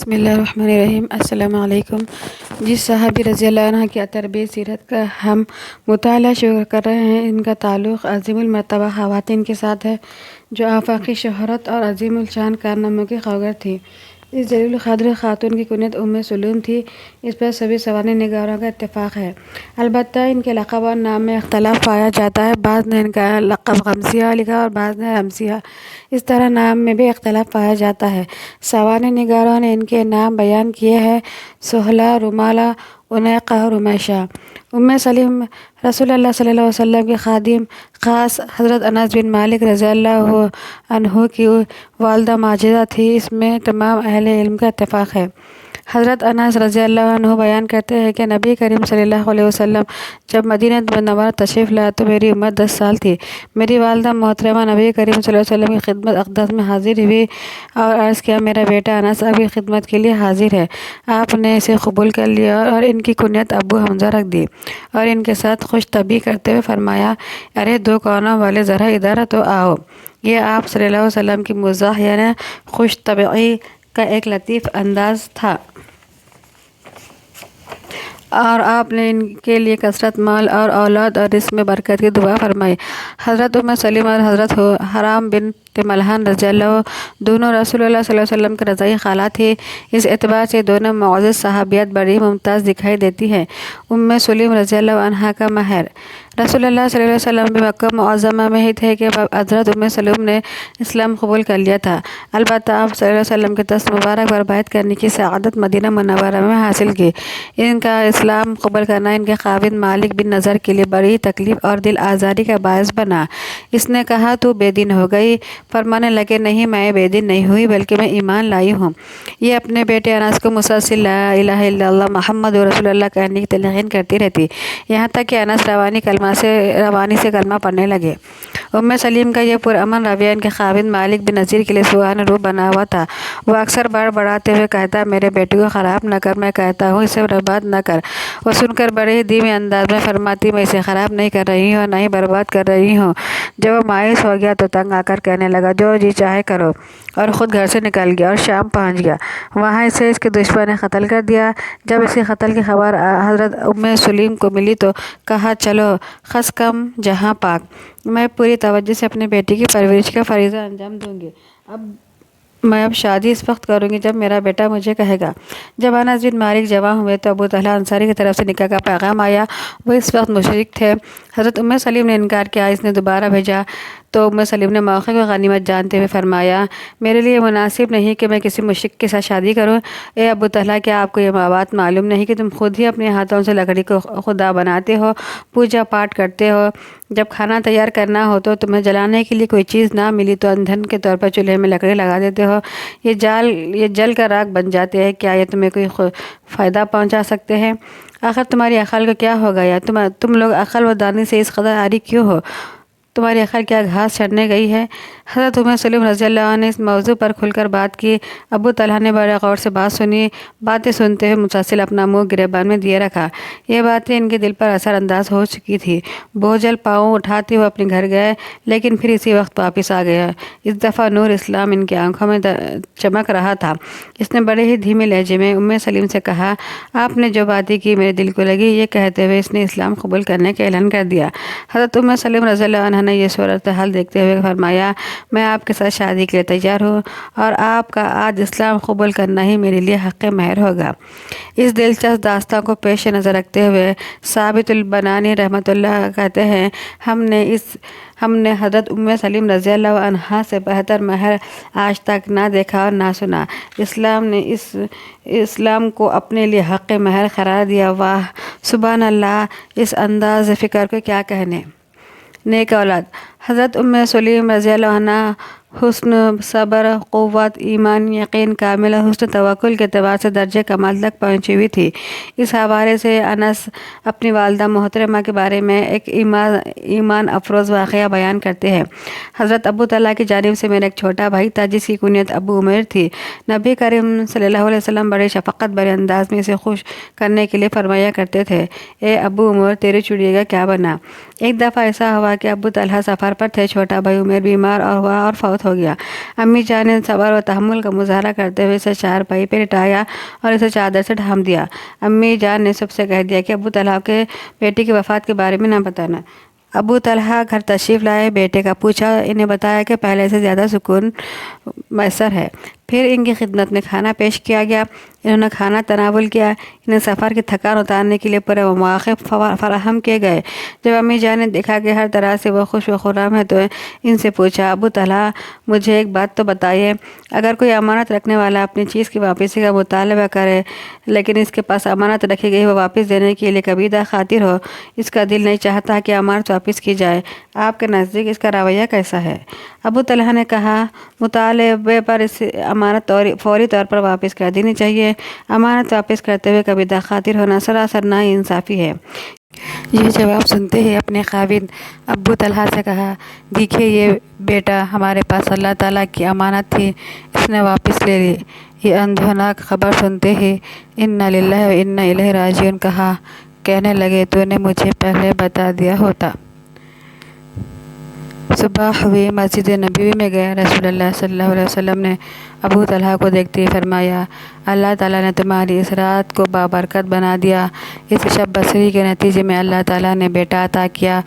بسم اللہ الرحمن الرحیم۔ السلام علیکم۔ جس صحابی رضی اللہ عنہ کی تربیت سیرت کا ہم مطالعہ شروع کر رہے ہیں، ان کا تعلق عظیم المرتبہ خواتین کے ساتھ ہے جو آفاقی شہرت اور عظیم الشان کارناموں کی خاگر تھی۔ اس جلیل القدر خاتون کی کنیت سلیم تھی، اس پر سبھی سوانح نگاروں کا اتفاق ہے۔ البتہ ان کے لقب اور نام میں اختلاف پایا جاتا ہے، بعض نے ان کا لقب غمزیہ لکھا اور بعض نے رمزیہ، اس طرح نام میں بھی اختلاف پایا جاتا ہے۔ سوانح نگاروں نے ان کے نام بیان کیے ہیں: سہلہ، رومالہ، انیقہ، رمیشہ۔ سلیم رسول اللہ صلی اللہ علیہ وسلم کے خادم خاص حضرت انس بن مالک رضی اللہ عنہ کی والدہ ماجدہ تھی، اس میں تمام اہل علم کا اتفاق ہے۔ حضرت انس رضی اللہ عنہ بیان کرتے ہیں کہ نبی کریم صلی اللہ علیہ وسلم جب مدینہ منورہ تشریف لائے تو میری عمر 10 سال تھی۔ میری والدہ محترمہ نبی کریم صلی اللہ علیہ وسلم کی خدمت اقدس میں حاضر ہوئی اور عرض کیا: میرا بیٹا انس ابھی خدمت کے لیے حاضر ہے۔ آپ نے اسے قبول کر لیا اور ان کی کنیت ابو حمزہ رکھ دی اور ان کے ساتھ خوش طبعی کرتے ہوئے فرمایا: ارے دو کونوں والے، ذرا ادھر تو آؤ۔ یہ آپ صلی اللہ علیہ وسلم کی مزاح یعنی خوش طبعی کا ایک لطیف انداز تھا، اور آپ نے ان کے لیے کثرت مال اور اولاد اور رزق میں برکت کی دعا فرمائی۔ حضرت سلیم اور حضرت حرام بنت ملحان رضی اللہ دونوں رسول اللہ صلی اللہ علیہ وسلم کی رضاعی خالہ تھی۔ اس اعتبار سے دونوں معزز صحابیات بڑی ممتاز دکھائی دیتی ہیں۔ سلیم رضی اللہ عنہا کا مہر: رسول اللہ صلی اللہ علیہ وسلم بھی مکہ معظمہ میں ہی تھے کہ حضرت سلیم نے اسلام قبول کر لیا تھا، البتہ آپ صلی اللہ علیہ وسلم کے دست مبارک پر بیعت کرنے کی سعادت مدینہ منورہ میں حاصل کی۔ ان کا اسلام قبول کرنا ان کے خاوند مالک بن نضر کے لیے بڑی تکلیف اور دل آزاری کا باعث بنا۔ اس نے کہا: تو بے دین ہو گئی؟ فرمانے لگے: نہیں، میں بے دین نہیں ہوئی بلکہ میں ایمان لائی ہوں۔ یہ اپنے بیٹے انس کو مسلسل لا الہ الا اللہ محمد رسول اللہ کہنے کی تلقین کرتی رہتی، یہاں تک کہ انس روانی سے کلمہ پڑھنے لگے۔ سلیم کا یہ پرامن رویہ ان کے خاوند مالک بن نضر کے لیے سوہان روح بنا ہوا تھا۔ وہ اکثر بڑبڑاتے ہوئے کہتا: میرے بیٹے کو خراب نہ کر، میں کہتا ہوں اسے برباد نہ کر۔ وہ سن کر بڑے ہی دھیمے انداز میں فرماتی: میں اسے خراب نہیں کر رہی ہوں اور نہ ہی برباد کر رہی ہوں۔ جب وہ مایوس ہو گیا تو تنگ آ کر کہنے لگا: جو جی چاہے کرو، اور خود گھر سے نکل گیا اور شام پہنچ گیا۔ وہاں اسے اس کے دشمن نے قتل کر دیا۔ جب اس کے قتل کی خبر حضرت سلیم کو ملی تو کہا: چلو، خس کم جہاں پاک، میں پوری توجہ سے اپنے بیٹے کی پرورش کا فریضہ انجام دوں گی۔ میں اب شادی اس وقت کروں گی جب میرا بیٹا مجھے کہے گا۔ جب انس بن مالک جوان ہوئے تو ابو طلحہ انصاری کی طرف سے نکاح کا پیغام آیا۔ وہ اس وقت مشرک تھے۔ حضرت سلیم نے انکار کیا، اس نے دوبارہ بھیجا تو سلیم نے موقع کو غنیمت جانتے ہوئے فرمایا: میرے لیے مناسب نہیں کہ میں کسی مشرک کے ساتھ شادی کروں۔ اے ابو طلحہ، کیا آپ کو یہ بات معلوم نہیں کہ تم خود ہی اپنے ہاتھوں سے لکڑی کو خدا بناتے ہو، پوجا پاٹ کرتے ہو؟ جب کھانا تیار کرنا ہو تو تمہیں جلانے کے لیے کوئی چیز نہ ملی تو ایندھن کے طور پر چولہے میں لکڑی لگا دیتے ہو، یہ جل کر راکھ بن جاتے ہیں۔ کیا یہ تمہیں کوئی فائدہ پہنچا سکتے ہیں؟ آخر تمہاری عقل کو کیا ہو گیا؟ تم لوگ عقل و دانی سے اس قدر عاری کیوں ہو؟ تمہاری عقل کیا گھاس چرنے گئی ہے؟ حضرت سلیم رضی اللہ عنہ نے اس موضوع پر کھل کر بات کی۔ ابو طلحہ نے بڑے غور سے بات سنی، باتیں سنتے ہوئے مسلسل اپنا منہ گریبان میں دیے رکھا۔ یہ باتیں ان کے دل پر اثر انداز ہو چکی تھی۔ بوجھل پاؤں اٹھاتے ہوئے اپنے گھر گئے، لیکن پھر اسی وقت واپس آ گیا۔ اس دفعہ نور اسلام ان کی آنکھوں میں چمک رہا تھا۔ اس نے بڑے ہی دھیمے لہجے میں سلیم سے کہا: آپ نے جو باتیں کی میرے دل کو لگی۔ یہ کہتے ہوئے اس نے اسلام قبول کرنے کا اعلان کر دیا۔ حضرت سلیم رضی اللہ عنہ نے یہ صورتحال دیکھتے ہوئے فرمایا: میں آپ کے ساتھ شادی کے لیے تیار ہوں اور آپ کا آج اسلام قبول کرنا ہی میرے لیے حق مہر ہوگا۔ اس دلچسپ داستان کو پیش نظر رکھتے ہوئے ثابت البنانی رحمۃ اللہ کہتے ہیں: ہم نے حضرت سلیم رضی اللہ عنہا سے بہتر مہر آج تک نہ دیکھا اور نہ سنا۔ اسلام نے اسلام کو اپنے لیے حق مہر قرار دیا۔ واہ، سبحان اللہ! اس انداز فکر کو کیا کہنے! نیک اولاد: حضرت سلیم رضی اللہ عنہ حسن صبر، قوت، ایمان، یقین کامل اور حسن توکل کے اعتبار سے درجہ کمال تک پہنچی ہوئی تھی۔ اس حوالے سے انس اپنی والدہ محترمہ کے بارے میں ایک ایمان افروز واقعہ بیان کرتے ہیں: حضرت ابو طلحہ کی جانب سے میرا ایک چھوٹا بھائی تھا جس کی کنیت ابو عمیر تھی۔ نبی کریم صلی اللہ علیہ وسلم بڑے شفقت بھرے انداز میں اسے خوش کرنے کے لیے فرمایا کرتے تھے: اے ابو عمیر، تیری چڑیا کا کیا بنا؟ ایک دفعہ ایسا ہوا کہ ابو طلحہ سفر پر تھے، چھوٹا بھائی عمیر بیمار ہوا اور فوت فوت ہو گیا۔ امی جان نے صبر و تحمل کا مظاہرہ کرتے ہوئے اسے چارپائی پہ لٹایا اور اسے چادر سے ڈھانپ دیا۔ امی جان نے سب سے کہہ دیا کہ ابو طلحہ کے بیٹی کی وفات کے بارے میں نہ بتانا۔ ابو طلحہ گھر تشریف لائے، بیٹے کا پوچھا، انہیں بتایا کہ پہلے سے زیادہ سکون میسر ہے۔ پھر ان کی خدمت میں کھانا پیش کیا گیا۔ انہوں نے کھانا تناول کیا۔ انہیں سفر کی تھکان اتارنے کے لیے پورے مواقع فراہم کیے گئے۔ جب امی جان نے دیکھا کہ ہر طرح سے وہ خوش و خرم ہے تو ان سے پوچھا، ابو طلحہ مجھے ایک بات تو بتائیے، اگر کوئی امانت رکھنے والا اپنی چیز کی واپسی کا مطالبہ کرے لیکن اس کے پاس امانت رکھی گئی وہ واپس دینے کے لیے کبیدہ خاطر ہو، اس کا دل نہیں چاہتا کہ امانت واپس کی جائے، آپ کے نزدیک اس کا رویہ کیسا ہے؟ ابو طلحہ نے کہا، مطالبے پر اس امانت فوری طور پر واپس کر دینی چاہیے۔ امانت واپس کرتے ہوئے کبیدہ خاطر ہونا سراسر ناانصافی ہے۔ یہ جواب سنتے ہی اپنے خاوند ابو طلحہ سے کہا، دیکھیے یہ بیٹا ہمارے پاس اللہ تعالیٰ کی امانت تھی، اس نے واپس لے لی۔ یہ اندھوناک خبر سنتے ہی انا للہ و انا الیہ راجعون کہا، کہنے لگے تو نے مجھے پہلے بتا دیا ہوتا۔ صبح ہوئی، مسجد نبوی میں گئے۔ رسول اللہ صلی اللہ علیہ وسلم نے ابو طلحہ کو دیکھتے ہی فرمایا، اللہ تعالیٰ نے تمہاری اس رات کو بابرکت بنا دیا۔ اس شب بصری کے نتیجے میں اللہ تعالیٰ نے بیٹا عطا کیا۔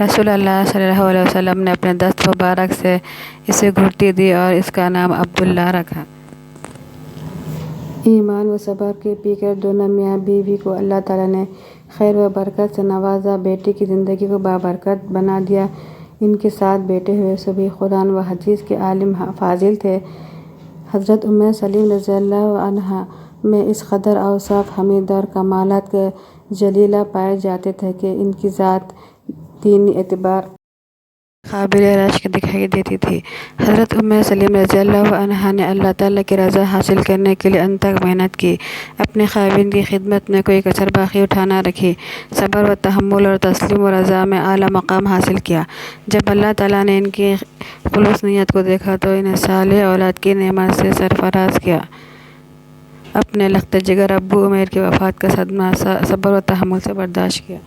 رسول اللہ صلی اللہ علیہ وسلم نے اپنے دست مبارک سے اسے گھٹی دی اور اس کا نام عبداللہ رکھا۔ ایمان و صبر کے پی کر دونوں میاں بیوی کو اللہ تعالیٰ نے خیر و برکت سے نوازا، بیٹی کی زندگی کو بابرکت بنا دیا۔ ان کے 7 بیٹے ہوئے، سبھی قرآن و حدیث کے عالم فاضل تھے۔ حضرت ام سلیم رضی اللہ عنہا میں اس قدر اوصاف حمیدہ اور کمالات جلیلہ پائے جاتے تھے کہ ان کی ذات دینی اعتبار قابل رشک دکھائی دیتی تھی۔ حضرت ام سلیم رضی اللہ عنہا نے اللہ تعالیٰ کی رضا حاصل کرنے کے لیے انتھک محنت کی، اپنے خاوند کی خدمت میں کوئی کسر باقی اٹھا نہ رکھی، صبر و تحمل اور تسلیم و رضا میں اعلیٰ مقام حاصل کیا۔ جب اللہ تعالیٰ نے ان کی خلوص نیت کو دیکھا تو انہیں صالح اولاد کی نعمت سے سرفراز کیا۔ اپنے لخت جگر ابو عمیر کی وفات کا صدمہ صبر و تحمل سے برداشت کیا۔